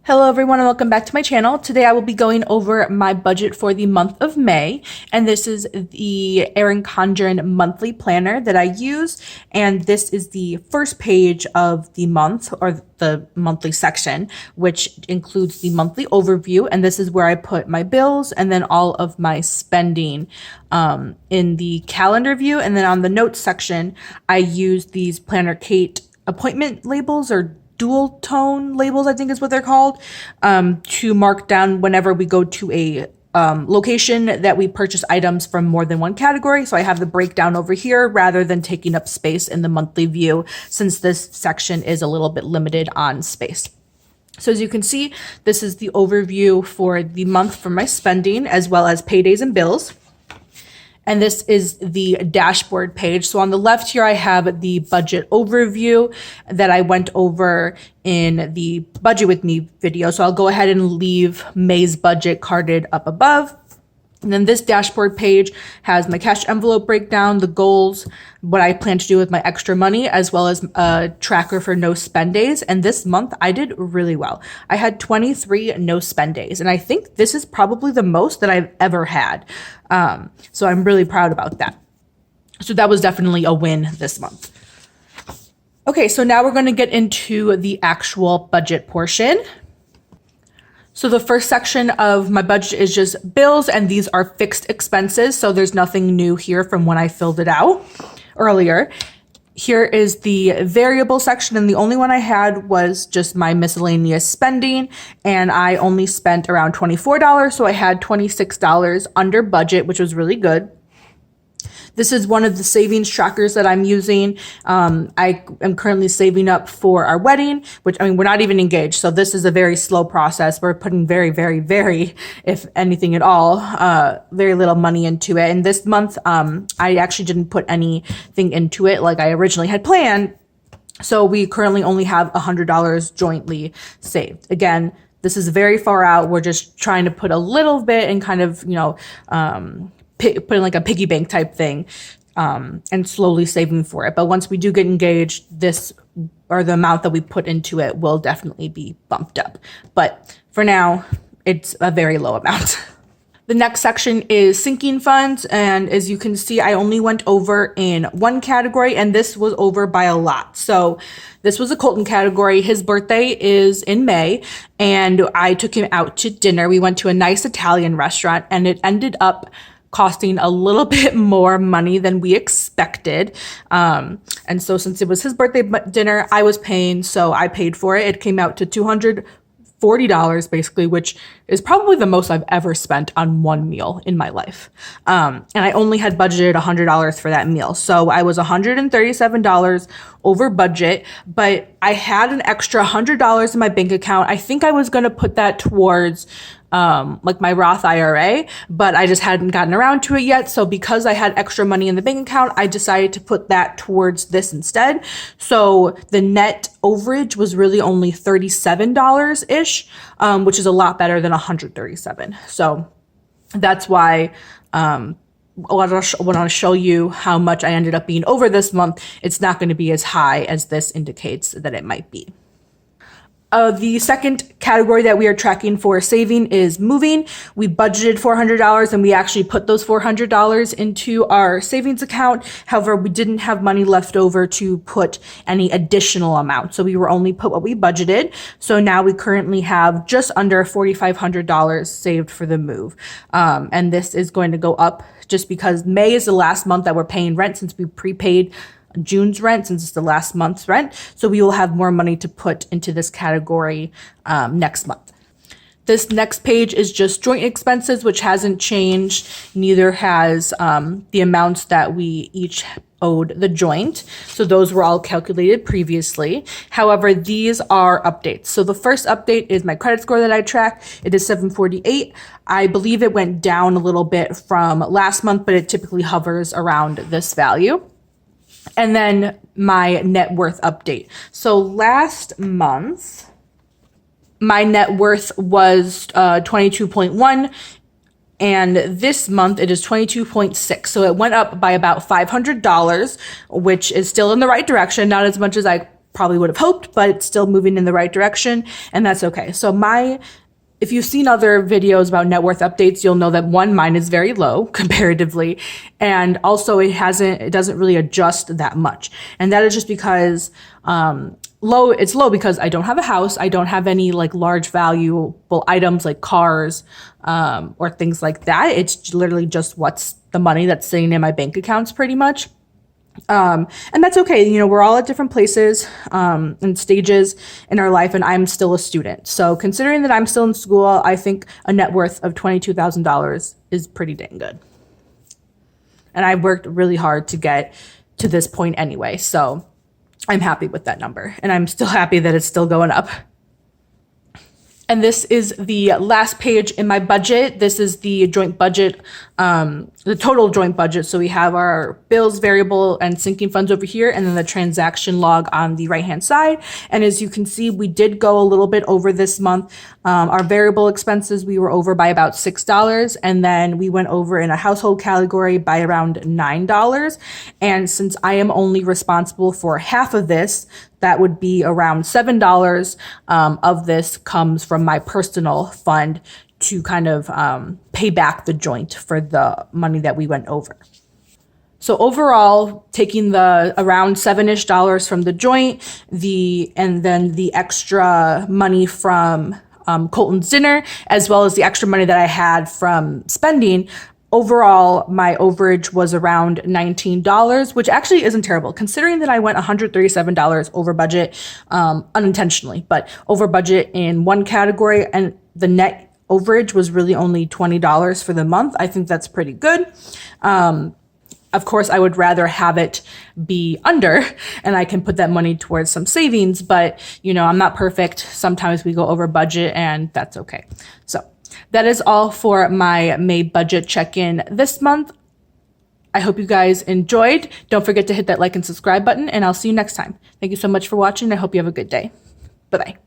Hello everyone and welcome back to my channel. Today I will be going over my budget for the month of May, and this is the Erin Condren monthly planner that I use, and this is the first page of the month, or the monthly section, which includes the monthly overview, and this is where I put my bills and then all of my spending in the calendar view. And then on the notes section I use these Planner Kate appointment labels, or dual tone labels, I think is what they're called, to mark down whenever we go to a location that we purchase items from more than one category. So I have the breakdown over here rather than taking up space in the monthly view, since this section is a little bit limited on space. So as you can see, this is the overview for the month for my spending, as well as paydays and bills. And this is the dashboard page. So on the left here, I have the budget overview that I went over in the Budget With Me video. So I'll go ahead and leave May's budget carded up above. And then this dashboard page has my cash envelope breakdown, the goals, what I plan to do with my extra money, as well as a tracker for no spend days. And this month I did really well. I had 23 no spend days, and I think this is probably the most that I've ever had. So I'm really proud about that. So that was definitely a win this month. Okay, so now we're going to get into the actual budget portion. So the first section of my budget is just bills, and these are fixed expenses. So there's nothing new here from when I filled it out earlier. Here is the variable section, and the only one I had was just my miscellaneous spending, and I only spent around $24. So I had $26 under budget, which was really good. This is one of the savings trackers that I'm using. I am currently saving up for our wedding, which, I mean, we're not even engaged. So this is a very slow process. We're putting very, if anything at all, very little money into it. And this month, I actually didn't put anything into it like I originally had planned. So we currently only have $100 jointly saved. Again, this is very far out. We're just trying to put a little bit and kind of, put in like a piggy bank type thing, and slowly saving for it. But once we do get engaged, this, or the amount that we put into it, will definitely be bumped up. But for now, it's a very low amount. The next section is sinking funds, and as you can see, I only went over in one category, and this was over by a lot. So this was a Colton category. His birthday is in May, and I took him out to dinner. We went to a nice Italian restaurant, and it ended up costing a little bit more money than we expected. And so since it was his birthday dinner, I was paying, so I paid for it. It came out to $240 basically, which is probably the most I've ever spent on one meal in my life. And I only had budgeted $100 for that meal. So I was $137 over budget, but I had an extra $100 in my bank account. I think I was going to put that towards like my Roth IRA, but I just hadn't gotten around to it yet. So because I had extra money in the bank account, I decided to put that towards this instead. So the net overage was really only $37-ish, which is a lot better than $137. So that's why when I show you how much I ended up being over this month, it's not going to be as high as this indicates that it might be. The second category that we are tracking for saving is moving. We budgeted $400, and we actually put those $400 into our savings account. However, we didn't have money left over to put any additional amount. So we were only put what we budgeted. So now we currently have just under $4,500 saved for the move. And this is going to go up just because May is the last month that we're paying rent, since we prepaid June's rent, since it's the last month's rent. So we will have more money to put into this category next month. This next page is just joint expenses, which hasn't changed. Neither has the amounts that we each owed the joint. So those were all calculated previously. However, these are updates. So the first update is my credit score that I track. It is 748. I believe it went down a little bit from last month, but it typically hovers around this value. And then my net worth update. So last month, my net worth was 22.1, and this month it is 22.6. So it went up by about $500, which is still in the right direction, not as much as I probably would have hoped, but it's still moving in the right direction, and that's okay. So if you've seen other videos about net worth updates, you'll know that mine is very low comparatively. And also it doesn't really adjust that much. And that is just because, it's low because I don't have a house. I don't have any like large valuable items like cars, or things like that. It's literally just what's the money that's sitting in my bank accounts pretty much. And that's okay. You know, we're all at different places, and stages in our life, and I'm still a student. So considering that I'm still in school, I think a net worth of $22,000 is pretty dang good. And I worked really hard to get to this point anyway. So I'm happy with that number, and I'm still happy that it's still going up. And this is the last page in my budget. This is the joint budget, the total joint budget. So we have our bills, variable, and sinking funds over here, and then the transaction log on the right-hand side. And as you can see, we did go a little bit over this month. Our variable expenses, we were over by about $6, and then we went over in a household category by around $9. And since I am only responsible for half of this, that would be around $7 of this comes from my personal fund to kind of pay back the joint for the money that we went over. So overall, taking the around $7-ish from the joint, and then the extra money from Colton's dinner, as well as the extra money that I had from spending, overall, my overage was around $19, which actually isn't terrible, considering that I went $137 over budget, unintentionally, but over budget in one category, and the net overage was really only $20 for the month. I think that's pretty good. Of course, I would rather have it be under, and I can put that money towards some savings, but you know, I'm not perfect. Sometimes we go over budget, and that's okay. So that is all for my May budget check-in this month. I hope you guys enjoyed. Don't forget to hit that like and subscribe button, and I'll see you next time. Thank you so much for watching. I hope you have a good day. Bye-bye.